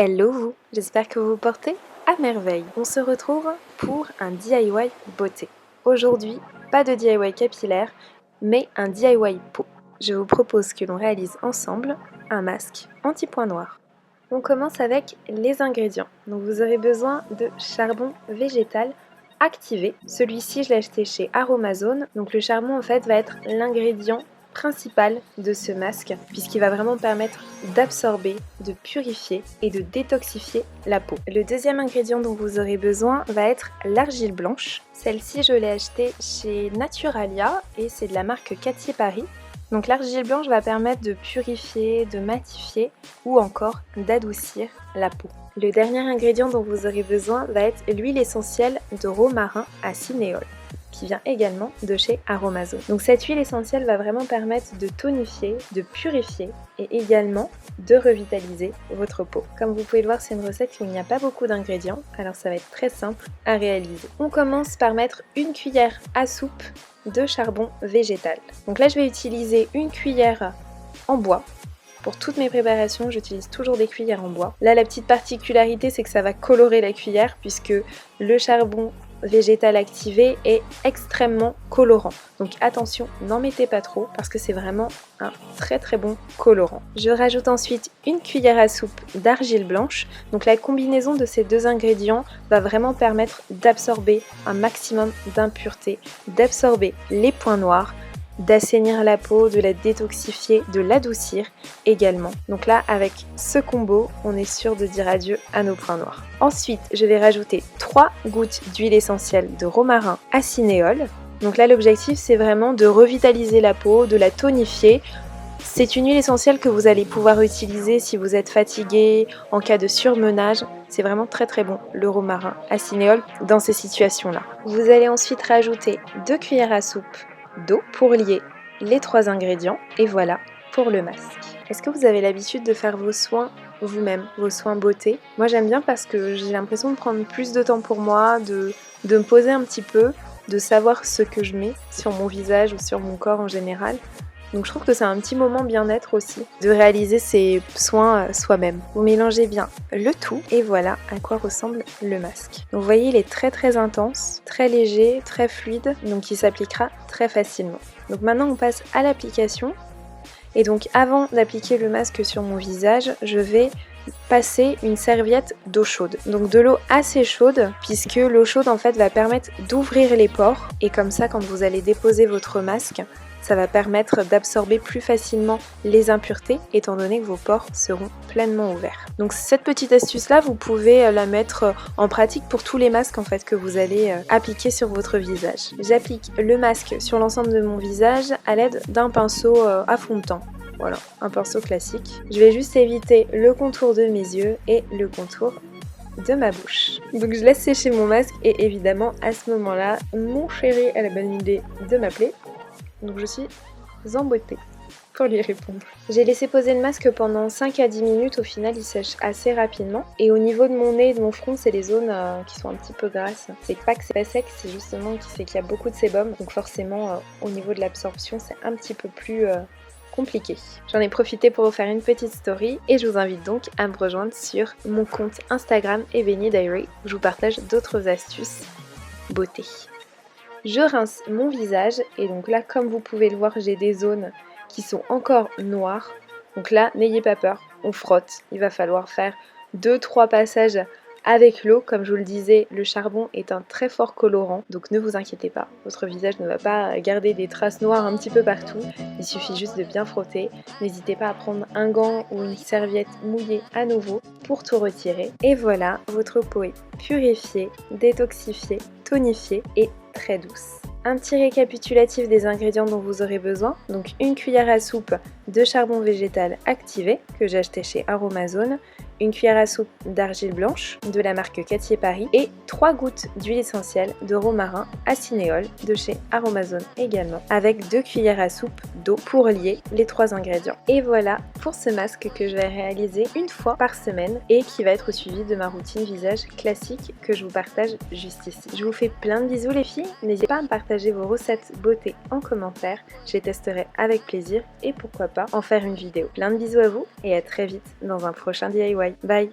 Hello vous, j'espère que vous vous portez à merveille. On se retrouve pour un DIY beauté. Aujourd'hui, pas de DIY capillaire, mais un DIY peau. Je vous propose que l'on réalise ensemble un masque anti-point noir. On commence avec les ingrédients. Donc vous aurez besoin de charbon végétal activé. Celui-ci, je l'ai acheté chez Aromazone. Donc le charbon en fait va être l'ingrédient principal de ce masque puisqu'il va vraiment permettre d'absorber, de purifier et de détoxifier la peau. Le deuxième ingrédient dont vous aurez besoin va être l'argile blanche. Celle-ci je l'ai achetée chez Naturalia et c'est de la marque Cathy Paris. Donc l'argile blanche va permettre de purifier, de matifier ou encore d'adoucir la peau. Le dernier ingrédient dont vous aurez besoin va être l'huile essentielle de romarin à cinéole, qui vient également de chez Aromazone. Donc cette huile essentielle va vraiment permettre de tonifier, de purifier et également de revitaliser votre peau. Comme vous pouvez le voir, c'est une recette où il n'y a pas beaucoup d'ingrédients, alors ça va être très simple à réaliser. On commence par mettre une cuillère à soupe de charbon végétal. Donc là je vais utiliser une cuillère en bois. Pour toutes mes préparations, j'utilise toujours des cuillères en bois. Là la petite particularité c'est que ça va colorer la cuillère puisque le charbon végétal activé est extrêmement colorant. Donc attention, n'en mettez pas trop parce que c'est vraiment un très bon colorant. Je rajoute ensuite une cuillère à soupe d'argile blanche. Donc la combinaison de ces deux ingrédients va vraiment permettre d'absorber un maximum d'impuretés, d'absorber les points noirs, d'assainir la peau, de la détoxifier, de l'adoucir également. Donc là, avec ce combo, on est sûr de dire adieu à nos points noirs. Ensuite, je vais rajouter 3 gouttes d'huile essentielle de romarin à cinéole. Donc là, l'objectif, c'est vraiment de revitaliser la peau, de la tonifier. C'est une huile essentielle que vous allez pouvoir utiliser si vous êtes fatigué, en cas de surmenage. C'est vraiment très bon, le romarin à cinéole, dans ces situations-là. Vous allez ensuite rajouter 2 cuillères à soupe d'eau pour lier les 3 ingrédients et voilà pour le masque. Est-ce que vous avez l'habitude de faire vos soins vous-même, vos soins beauté? Moi j'aime bien parce que j'ai l'impression de prendre plus de temps pour moi, de me poser un petit peu, de savoir ce que je mets sur mon visage ou sur mon corps en général. Donc je trouve que c'est un petit moment bien-être aussi, de réaliser ces soins soi-même. Vous mélangez bien le tout et voilà à quoi ressemble le masque. Donc vous voyez, il est très intense, très léger, très fluide, donc il s'appliquera très facilement. Donc maintenant on passe à l'application. Et donc avant d'appliquer le masque sur mon visage, je vais passer une serviette d'eau chaude. Donc de l'eau assez chaude puisque l'eau chaude en fait va permettre d'ouvrir les pores et comme ça quand vous allez déposer votre masque, ça va permettre d'absorber plus facilement les impuretés étant donné que vos pores seront pleinement ouverts. Donc cette petite astuce là, vous pouvez la mettre en pratique pour tous les masques en fait que vous allez appliquer sur votre visage. J'applique le masque sur l'ensemble de mon visage à l'aide d'un pinceau à fond de teint. Voilà, un pinceau classique. Je vais juste éviter le contour de mes yeux et le contour de ma bouche. Donc je laisse sécher mon masque et évidemment à ce moment-là, mon chéri a la bonne idée de m'appeler. Donc je suis embêtée pour lui répondre. J'ai laissé poser le masque pendant 5 à 10 minutes, au final il sèche assez rapidement. Et au niveau de mon nez et de mon front, c'est les zones qui sont un petit peu grasses. C'est pas que c'est pas sec, c'est justement qu'il y a beaucoup de sébum. Donc forcément au niveau de l'absorption c'est un petit peu plus compliqué. J'en ai profité pour vous faire une petite story et je vous invite donc à me rejoindre sur mon compte Instagram Ebony Diary où je vous partage d'autres astuces beauté. Je rince mon visage et donc là comme vous pouvez le voir j'ai des zones qui sont encore noires. Donc là n'ayez pas peur, on frotte. Il va falloir faire 2-3 passages avec l'eau. Comme je vous le disais, le charbon est un très fort colorant. Donc ne vous inquiétez pas, votre visage ne va pas garder des traces noires un petit peu partout. Il suffit juste de bien frotter. N'hésitez pas à prendre un gant ou une serviette mouillée à nouveau pour tout retirer. Et voilà, votre peau est purifiée, détoxifiée, tonifiée et très douce. Un petit récapitulatif des ingrédients dont vous aurez besoin. Donc une cuillère à soupe de charbon végétal activé que j'ai acheté chez Aromazone, une cuillère à soupe d'argile blanche de la marque Cathy Paris et 3 gouttes d'huile essentielle de romarin à cinéole de chez Aromazone également, avec 2 cuillères à soupe d'eau pour lier les 3 ingrédients. Et voilà pour ce masque que je vais réaliser une fois par semaine et qui va être suivi de ma routine visage classique que je vous partage juste ici. Je vous fais plein de bisous les filles, n'hésitez pas à me partager vos recettes beauté en commentaire, je les testerai avec plaisir et pourquoi pas en faire une vidéo. Plein de bisous à vous et à très vite dans un prochain DIY. Bye!